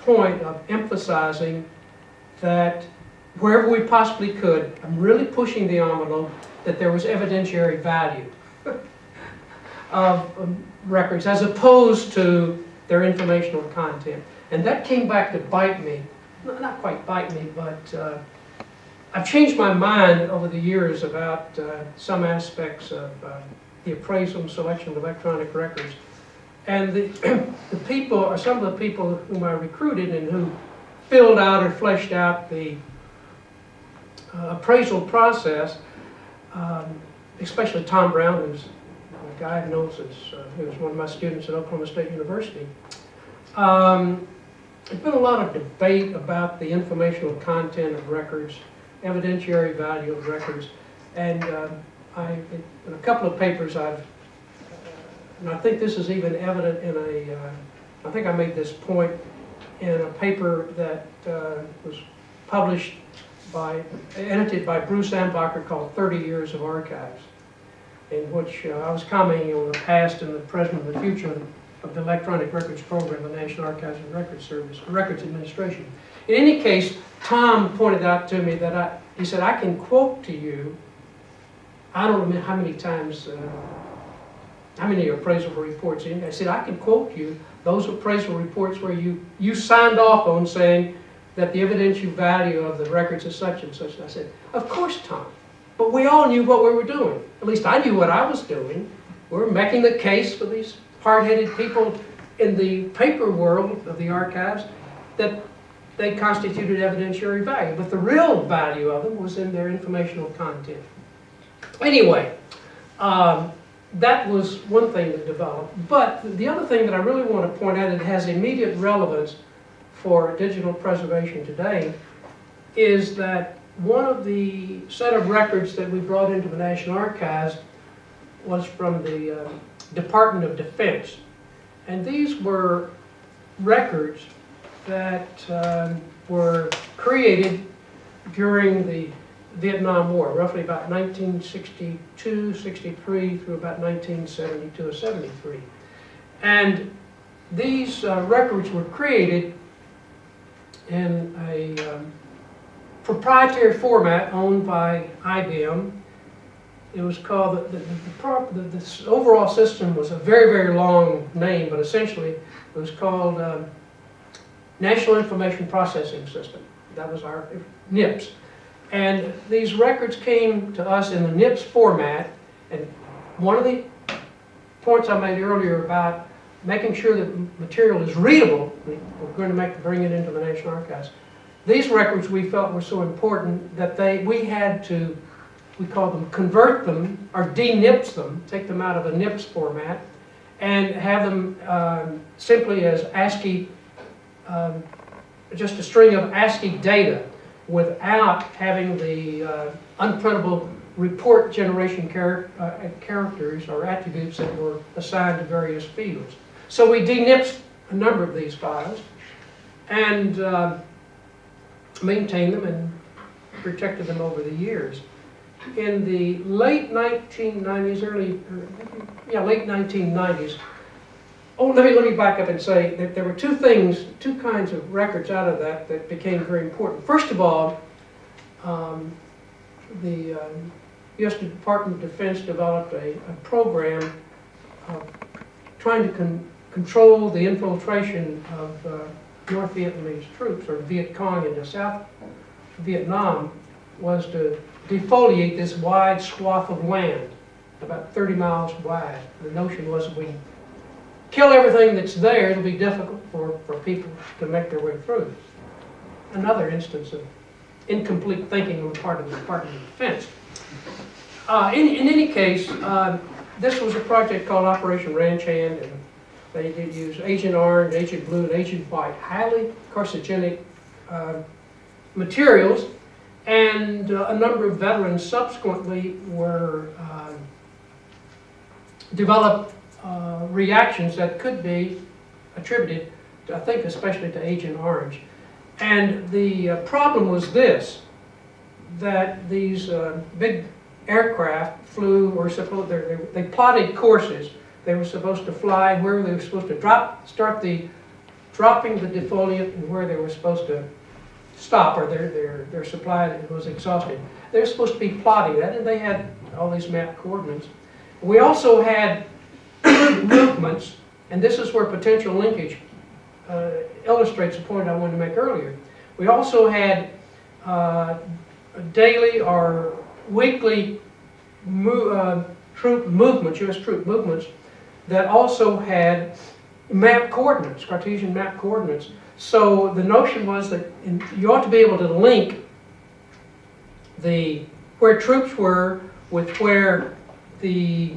point of emphasizing that wherever we possibly could, I'm really pushing the envelope, that there was evidentiary value of records as opposed to their informational content. And that came back to bite me. Not quite bite me, but I've changed my mind over the years about some aspects of the appraisal and selection of electronic records. And the people, or some of the people whom I recruited and who filled out or fleshed out the appraisal process, especially Tom Brown, who's a guy who knows this, who was one of my students at Oklahoma State University. There's been a lot of debate about the informational content of records, evidentiary value of records, and in a couple of papers and I think this is even evident in I think I made this point in a paper that was published edited by Bruce Ambacher called 30 Years of Archives, in which I was commenting on the past and the present and the future of the electronic records program, the National Archives and Records Service, Records Administration. In any case, Tom pointed out to me that he said, I can quote to you, I don't know how many times, how many appraisal reports in. I said, I can quote you those appraisal reports where you signed off on saying that the evidentiary value of the records is such and such. And I said, of course, Tom, but we all knew what we were doing. At least I knew what I was doing. We were making the case for these hard-headed people in the paper world of the archives that they constituted evidentiary value. But the real value of them was in their informational content. Anyway, that was one thing that developed. But the other thing that I really want to point out that has immediate relevance for digital preservation today is that one of the set of records that we brought into the National Archives was from the Department of Defense. And these were records that were created during the Vietnam War, roughly about 1962, 63 through about 1972 or 73. And these records were created in a proprietary format owned by IBM. It was called, the overall system was a very, very long name, but essentially it was called National Information Processing System. That was our NIPS. And these records came to us in the NIPS format, and one of the points I made earlier about making sure that material is readable, we're going to bring it into the National Archives. These records we felt were so important that we had to, we call them, convert them or de-NIPS them, take them out of a NIPS format, and have them simply as ASCII, just a string of ASCII data without having the unprintable report generation characters or attributes that were assigned to various fields. So we de-NIPSed a number of these files and maintained them and protected them over the years. In the late 1990s, late 1990s, let me back up and say that there were two kinds of records out of that became very important. First of all, the U.S. Department of Defense developed a program trying to control the infiltration of North Vietnamese troops, or Viet Cong, into South Vietnam, was to defoliate this wide swath of land, about 30 miles wide. The notion was that we kill everything that's there, it'll be difficult for people to make their way through. Another instance of incomplete thinking on the part of the Department of Defense. In any case, this was a project called Operation Ranch Hand, and they did use Agent Orange, Agent Blue, and Agent White, highly carcinogenic materials, and a number of veterans subsequently were developed reactions that could be attributed, I think especially to Agent Orange. And the problem was this, that these big aircraft flew, or they plotted courses. They were supposed to fly where they were supposed to start the dropping the defoliant and where they were supposed to stop, or their supply was exhausted. They're supposed to be plotting that, and they had all these map coordinates. We also had movements, and this is where potential linkage illustrates the point I wanted to make earlier. We also had daily or weekly troop movements, U.S. troop movements, that also had map coordinates, Cartesian map coordinates. So the notion was that you ought to be able to link where troops were with where the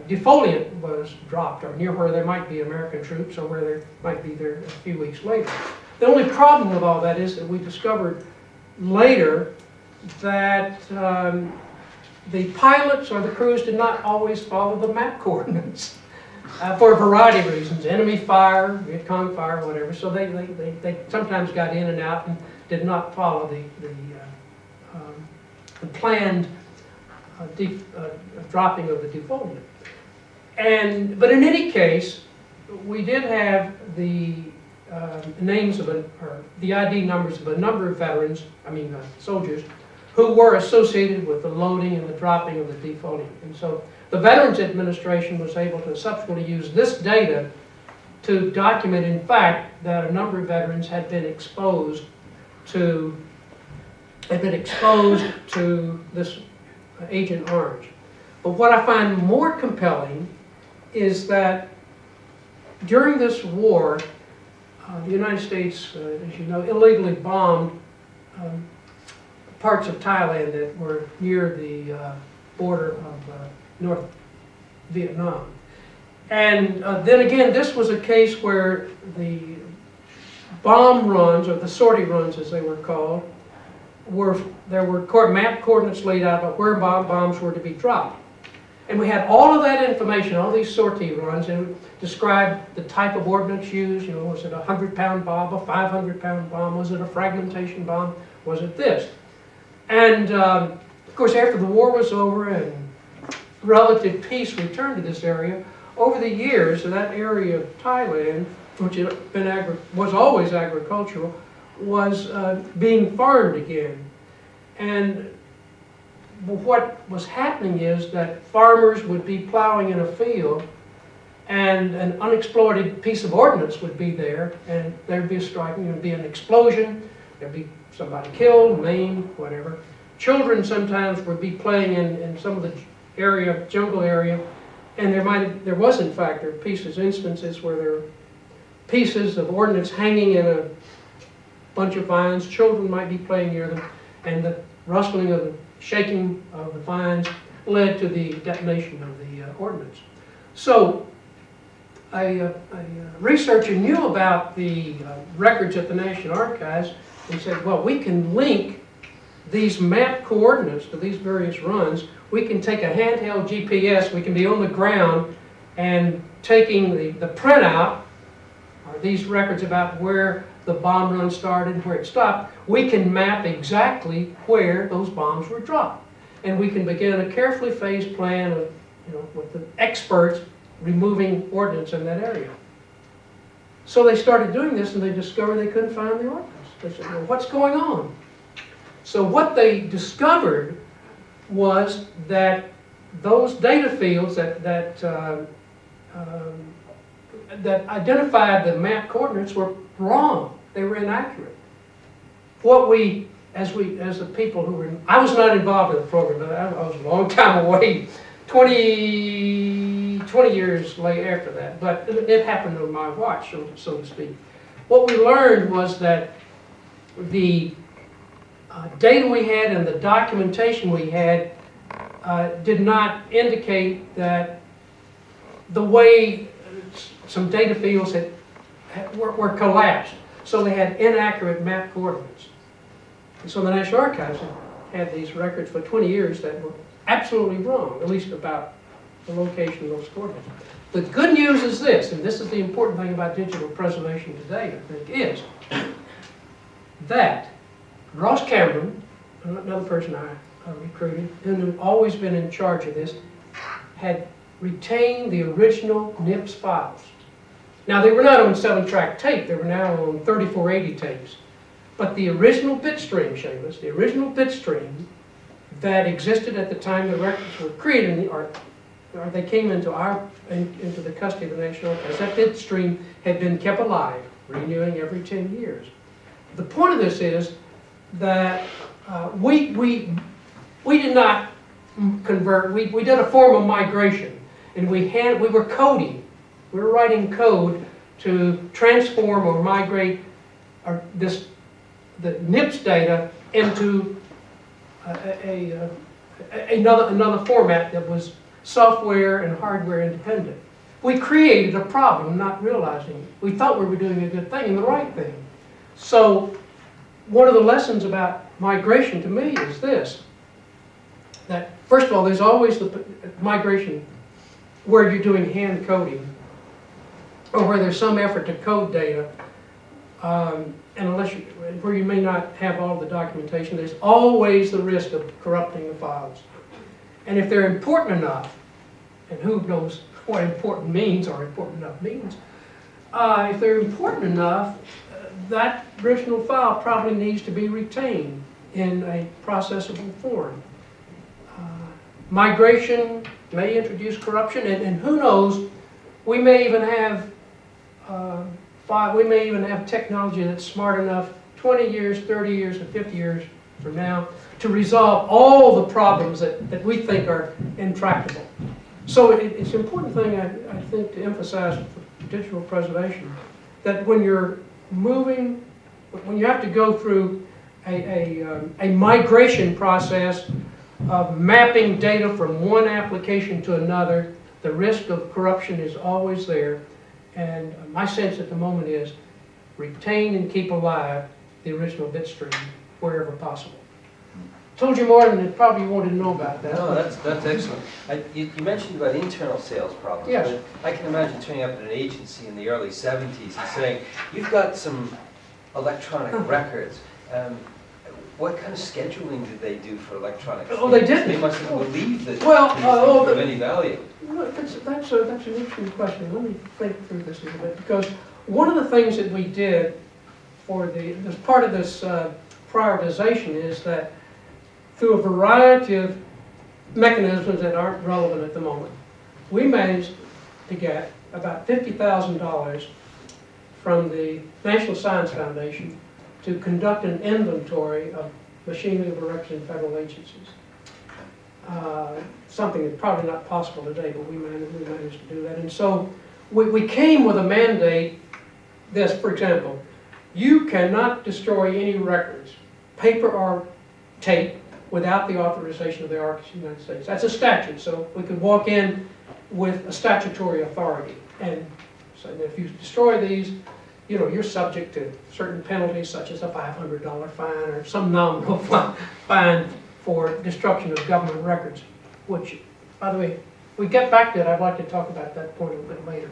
defoliant was dropped, or near where there might be American troops, or where there might be there a few weeks later. The only problem with all that is that we discovered later that the pilots or the crews did not always follow the map coordinates for a variety of reasons. Enemy fire, Viet Cong fire, whatever. So they sometimes got in and out and did not follow the planned dropping of the defoliant. But in any case, we did have the names of or the ID numbers of a number of veterans, soldiers, who were associated with the loading and the dropping of the defoliant. And so the Veterans Administration was able to subsequently use this data to document, in fact, that a number of veterans had been exposed to this Agent Orange. But what I find more compelling is that during this war, the United States, as you know, illegally bombed parts of Thailand that were near the border of North Vietnam. And then again, this was a case where the bomb runs, or the sortie runs as they were called, there were map coordinates laid out about where bombs were to be dropped. And we had all of that information, all these sortie runs, and it described the type of ordnance used. Was it a 100-pound bomb, a 500-pound bomb? Was it a fragmentation bomb? Was it this? And of course, after the war was over and relative peace returned to this area, over the years, that area of Thailand, which was always agricultural, was being farmed again. And what was happening is that farmers would be plowing in a field, and an unexploited piece of ordnance would be there, and there'd be a striking, there'd be an explosion, there'd be somebody killed, maimed, whatever. Children sometimes would be playing in some of the jungle area, and there was in fact instances where there were pieces of ordnance hanging in a bunch of vines. Children might be playing near them, and the rustling of the shaking of the vines led to the detonation of the ordnance. So a researcher knew about the records at the National Archives and said, well, we can link these map coordinates to these various runs. We can take a handheld GPS, we can be on the ground and taking the printout, or these records about where the bomb run started and where it stopped, we can map exactly where those bombs were dropped. And we can begin a carefully phased plan of, with the experts removing ordnance in that area. So they started doing this, and they discovered they couldn't find the ordnance. They said, well, what's going on? So what they discovered was that those data fields that identified the map coordinates were wrong. They were inaccurate. As the people who were, I was not involved in the program, but I was a long time away, 20 years late after that, but it happened on my watch, so to speak. What we learned was that the data we had and the documentation we had did not indicate that the way some data fields were collapsed. So they had inaccurate map coordinates. And so the National Archives had these records for 20 years that were absolutely wrong, at least about the location of those coordinates. The good news is this, and this is the important thing about digital preservation today, I think, is that Ross Cameron, another person I recruited, who had always been in charge of this, had retained the original NIPS files. Now, they were not on 7-track tape, they were now on 3480 tapes. But the original bit stream, Seamus, the original bit stream that existed at the time the records were created, or they came into the custody of the National Archives, that bit stream had been kept alive, renewing every 10 years. The point of this is that we did not convert, we did a form of migration, and we were coding. We were writing code to transform or migrate the NIPS data into another format that was software and hardware independent. We created a problem, not realizing it. We thought we were doing a good thing and the right thing. So one of the lessons about migration to me is this, that first of all, there's always the migration where you're doing hand coding, or where there's some effort to code data, and where you may not have all the documentation, there's always the risk of corrupting the files. And if they're important enough, and who knows what important means or important enough means, if they're important enough, that original file probably needs to be retained in a processable form. Migration may introduce corruption, and who knows, we may even have technology that's smart enough 20 years, 30 years, and 50 years from now to resolve all the problems that we think are intractable. So it's an important thing, I think, to emphasize for digital preservation, that when you're moving, when you have to go through a migration process of mapping data from one application to another, the risk of corruption is always there. And my sense at the moment is retain and keep alive the original bit stream wherever possible. Told you more than you probably wanted to know about that. No, that's excellent. You mentioned about internal sales problems. Yes. But I can imagine turning up at an agency in the early 70s and saying, you've got some electronic records. What kind of scheduling did they do for electronic? Oh, they didn't. They must have believed that these Well, things of any value. That's an interesting question. Let me think through this a little bit, because one of the things that we did as part of this prioritization is that through a variety of mechanisms that aren't relevant at the moment, we managed to get about $50,000 from the National Science Foundation to conduct an inventory of machinery of records in federal agencies. Something that's probably not possible today, but we managed to do that. And so we came with a mandate, this, for example, you cannot destroy any records, paper or tape, without the authorization of the Archives of the United States. That's a statute, so we could walk in with a statutory authority. And so if you destroy these, you know, you're subject to certain penalties, such as a $500 fine or some nominal fine for destruction of government records, which, by the way, we get back to it. I'd like to talk about that point a little bit later,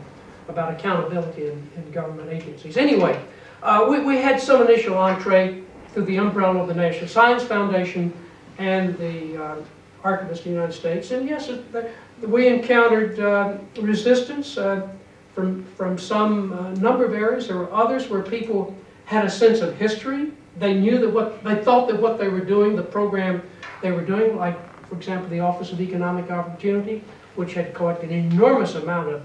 about accountability in government agencies. Anyway, we had some initial entree through the umbrella of the National Science Foundation and the Archivists of the United States. And yes, we encountered resistance from some number of areas. There were others where people had a sense of history. They knew that they thought that what they were doing, the program they were doing, like, for example, the Office of Economic Opportunity, which had collected an enormous amount of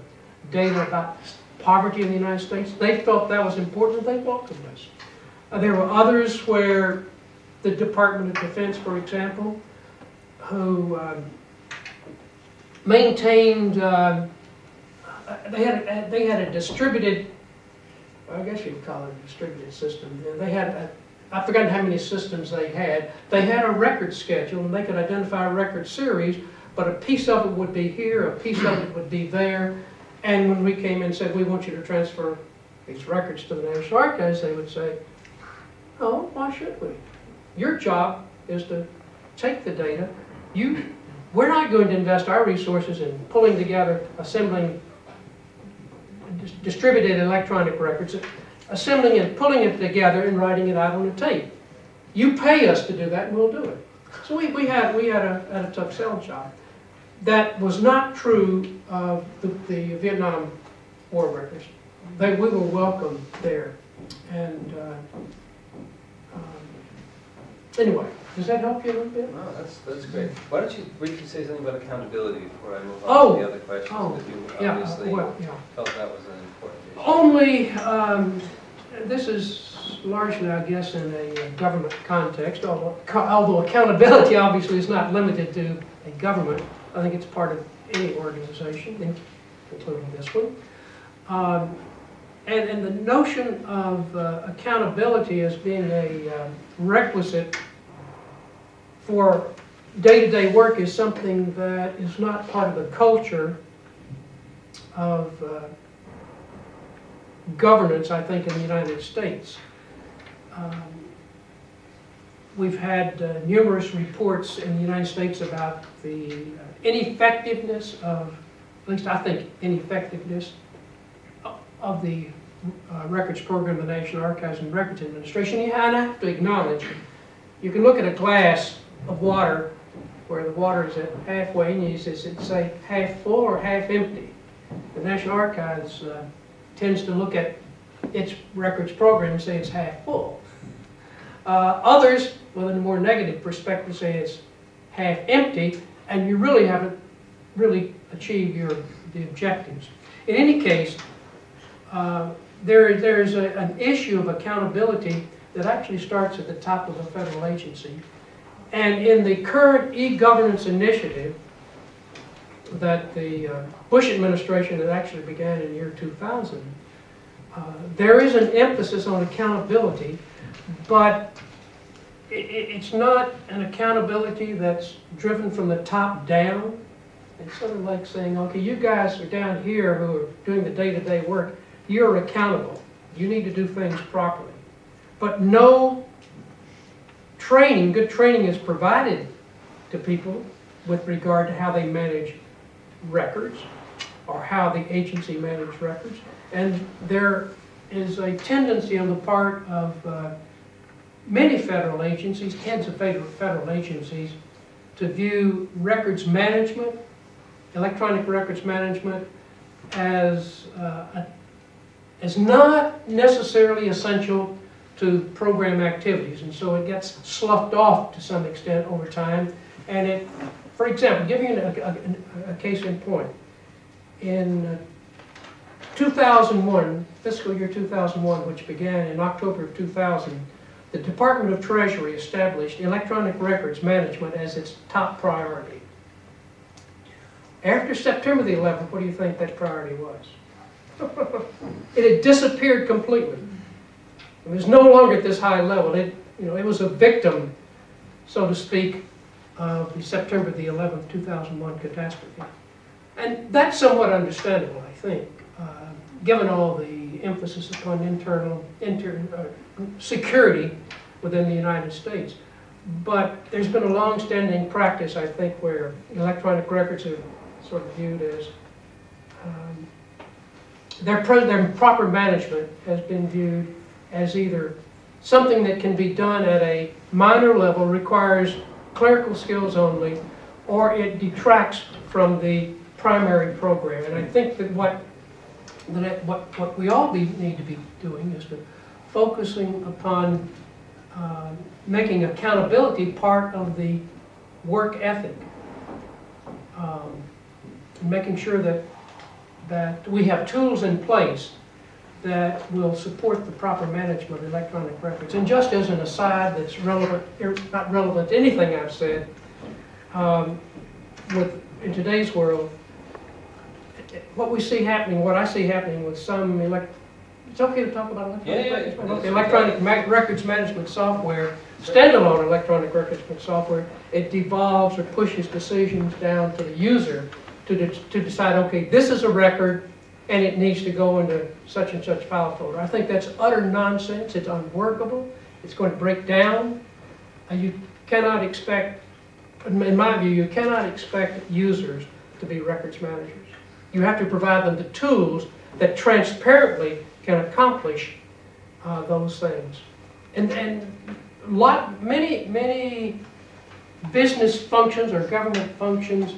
data about poverty in the United States, they felt that was important and they welcomed us. There were others where the Department of Defense, for example, who maintained, they had a distributed, I guess you'd call it a distributed system. They had, I've forgotten how many systems they had. They had a record schedule, and they could identify a record series, but a piece of it would be here, a piece of it would be there. And when we came in and said, we want you to transfer these records to the National Archives, they would say, oh, why should we? Your job is to take the data. We're not going to invest our resources in pulling together, assembling distributed electronic records, assembling and pulling it together and writing it out on a tape. You pay us to do that and we'll do it. So we had a tough sell job. That was not true of the Vietnam War records. we were welcome there. And anyway, does that help you a little bit? No, that's great. Why don't you briefly say something about accountability before I move on to the other questions? That you obviously felt that was an important issue. Only, this is largely, I guess, in a government context, although accountability obviously is not limited to a government. I think it's part of any organization, including this one. And the notion of accountability as being a requisite for day-to-day work is something that is not part of the culture of governance, I think, in the United States. We've had numerous reports in the United States about the ineffectiveness of, at least I think, ineffectiveness of the records program of the National Archives and Records Administration. And I have to acknowledge, you can look at a glass of water where the water is at halfway, and you say half full or half empty. The National Archives tends to look at its records program and say it's half full. Others, with a more negative perspective, say it's half empty, and you really haven't achieved the objectives. In any case, there's an issue of accountability that actually starts at the top of a federal agency. And in the current e-governance initiative that the Bush administration that actually began in the year 2000, there is an emphasis on accountability, but it's not an accountability that's driven from the top down. It's sort of like saying, okay, you guys are down here who are doing the day-to-day work, you're accountable. You need to do things properly. But no training, good training is provided to people with regard to how they manage records or how the agency manages records. And there is a tendency on the part of many federal agencies, heads of federal agencies, to view records management, electronic records management, as not necessarily essential to program activities, and so it gets sloughed off to some extent over time. And it, for example, giving you a case in point, in 2001, fiscal year 2001, which began in October of 2000, the Department of Treasury established electronic records management as its top priority. After September the 11th, what do you think that priority was? It had disappeared completely. It was no longer at this high level. It was a victim, so to speak, of the September the 11th, 2001 catastrophe. And that's somewhat understandable, I think, given all the emphasis upon internal security within the United States. But there's been a long-standing practice, I think, where electronic records are sort of viewed as their proper management has been viewed as either something that can be done at a minor level, requires clerical skills only, or it detracts from the primary program. And I think that what we all need to be doing is to focusing upon making accountability part of the work ethic, making sure that we have tools in place that will support the proper management of electronic records. And just as an aside that's relevant, not relevant to anything I've said, in today's world, what we see happening, what I see happening with some it's okay to talk about electronic records management software, standalone electronic records management software, it devolves or pushes decisions down to the user to decide, okay, this is a record and it needs to go into such and such file folder. I think that's utter nonsense. It's unworkable. It's going to break down. You cannot expect, in my view, you cannot expect users to be records managers. You have to provide them the tools that transparently can accomplish those things. And many business functions or government functions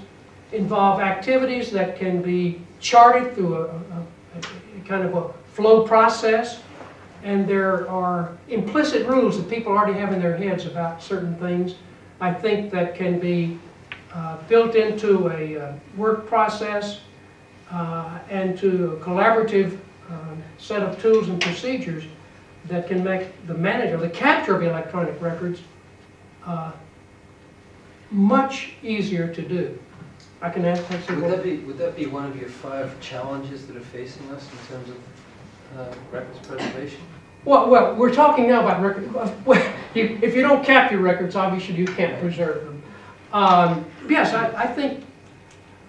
involve activities that can be charted through a kind of a flow process, and there are implicit rules that people already have in their heads about certain things. I think that can be built into a work process and to a collaborative set of tools and procedures that can make the management, the capture of electronic records, much easier to do. I can ask. Would that be one of your 5 challenges that are facing us in terms of records preservation? Well, we're talking now about records. If you don't capture records, obviously you can't preserve them. Yes, I think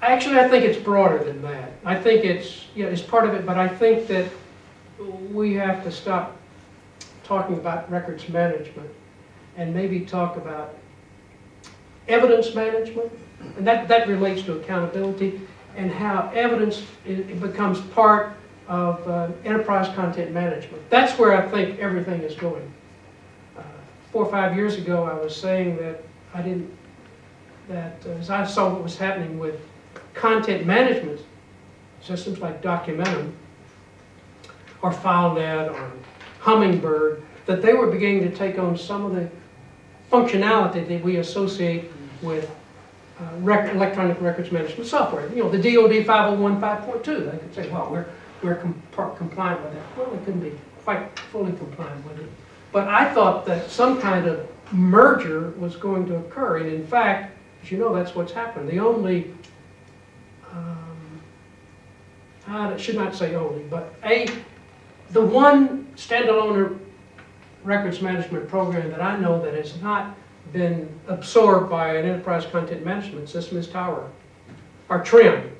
it's broader than that. I think it's part of it, but I think that we have to stop talking about records management and maybe talk about evidence management, and that relates to accountability and how evidence it becomes part of enterprise content management. That's where I think everything is going. 4 or 5 years ago, I was saying that as I saw what was happening with content management systems like Documentum or FileNet or Hummingbird, that they were beginning to take on some of the functionality that we associate with electronic records management software. You know, the DoD 501 5.2, they could say, well, we're compliant with that. Well, we couldn't be quite fully compliant with it. But I thought that some kind of merger was going to occur, and in fact, as you know, that's what's happened. The only, I should not say only, but the one standalone records management program that I know that has not been absorbed by an enterprise content management system is Tower, or TRIM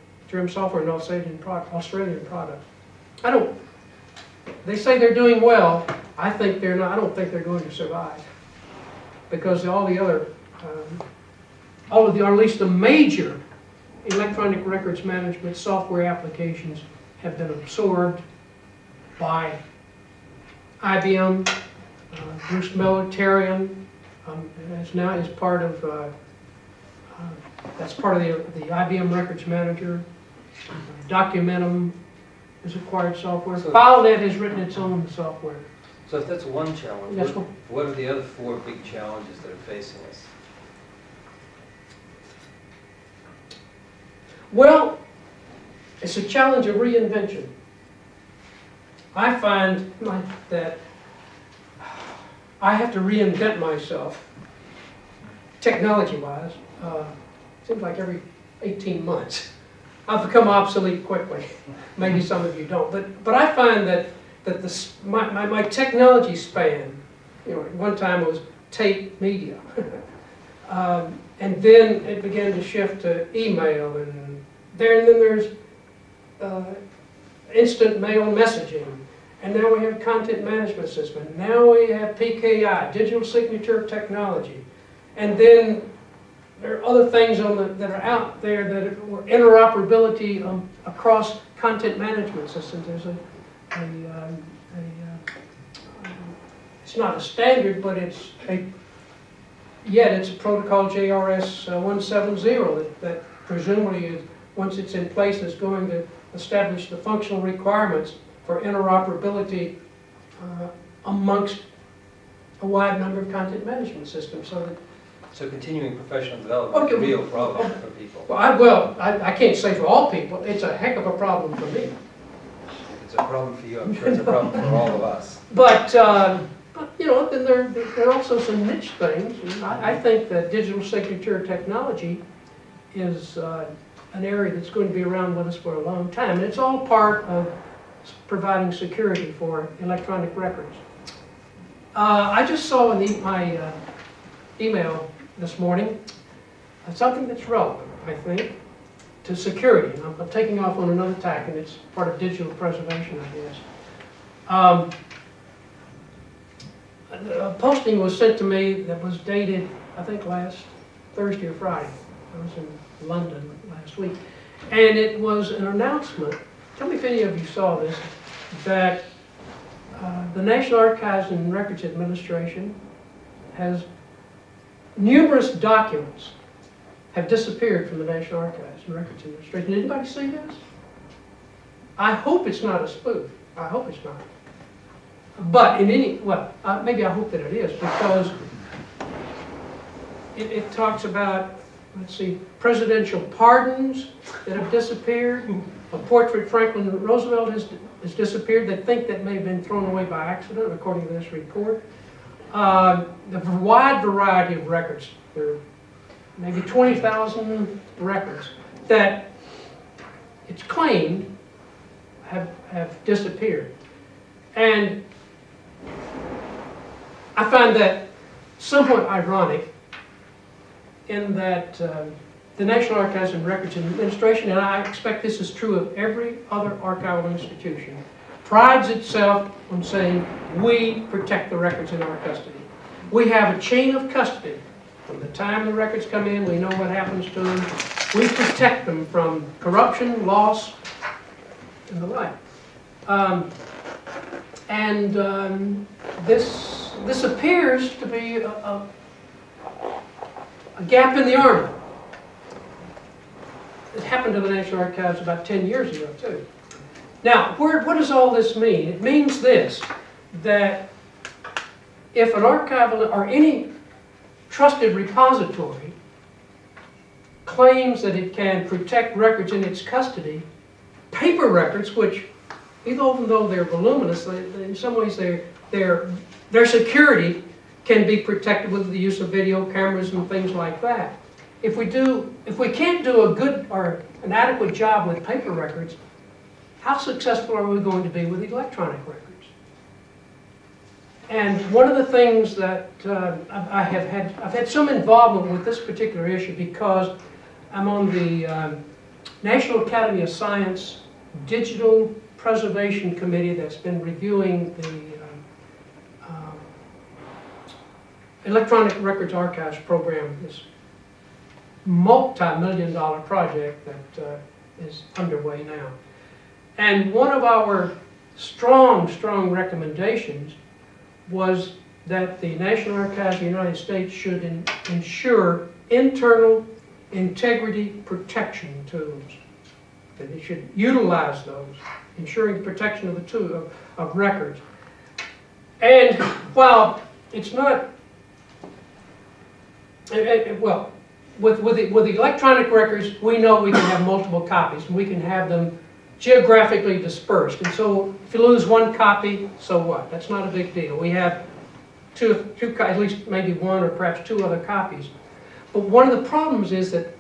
software, an Australian product. They say they're doing well. I think they're not. I don't think they're going to survive because all the other, or at least the major electronic records management software applications have been absorbed by IBM. Bruce Militarian is part of that's part of the IBM Records Manager. Documentum is acquired software. FileNet has written its own software. So if that's one challenge, what are the other 4 big challenges that are facing us? Well, it's a challenge of reinvention. I find that I have to reinvent myself, technology-wise. Seems like every 18 months. I've become obsolete quickly. Maybe some of you don't, but I find that my technology span, you know, at one time it was tape media, and then it began to shift to email, and then there's instant mail messaging, and now we have content management system, and now we have PKI, digital signature technology, and then there are other things that are out there that are interoperability across content management systems. There's it's not a standard, but it's a protocol JRS 170 that presumably, once it's in place, is going to establish the functional requirements for interoperability amongst a wide number of content management systems. So continuing professional development is a real problem for people. Well, I can't say for all people. It's a heck of a problem for me. If it's a problem for you, I'm sure it's a problem for all of us. But you know, then there are also some niche things. I think that digital signature technology is an area that's going to be around with us for a long time. And it's all part of providing security for electronic records. I just saw in my email this morning something that's relevant, I think, to security. And I'm taking off on another tack, and it's part of digital preservation, I guess. A posting was sent to me that was dated, I think, last Thursday or Friday. I was in London last week. And it was an announcement, tell me if any of you saw this, that the National Archives and Records Administration has numerous documents have disappeared from the National Archives and Records Administration. Did anybody see this? I hope it's not a spoof. I hope it's not. But in any, well, maybe I hope that it is, because it talks about, let's see, presidential pardons that have disappeared. A portrait of Franklin Roosevelt has disappeared. They think that may have been thrown away by accident, according to this report. The wide variety of records. There are maybe 20,000 records that it's claimed have disappeared. And I find that somewhat ironic in that the National Archives and Records Administration, and I expect this is true of every other archival institution, prides itself on saying, we protect the records in our custody. We have a chain of custody. From the time the records come in, we know what happens to them. We protect them from corruption, loss, and the like. This appears to be a gap in the armor. It happened to the National Archives about 10 years ago, too. Now, what does all this mean? It means this, that if an archival or any trusted repository claims that it can protect records in its custody, paper records, which even though they're voluminous, in some ways their security can be protected with the use of video cameras and things like that. If we can't do a good or an adequate job with paper records, how successful are we going to be with electronic records? And one of the things that I've had some involvement with this particular issue because I'm on the National Academy of Science Digital Preservation Committee that's been reviewing the Electronic Records Archives program, this multi-million-dollar project that is underway now. And one of our strong recommendations was that the National Archives of the United States should ensure internal integrity protection tools. That it should utilize those, ensuring the protection of the of records. And while it's not, well, with the electronic records, we know we can have multiple copies, and we can have them geographically dispersed. And so if you lose one copy, so what? That's not a big deal. We have at least maybe one or perhaps two other copies. But one of the problems is that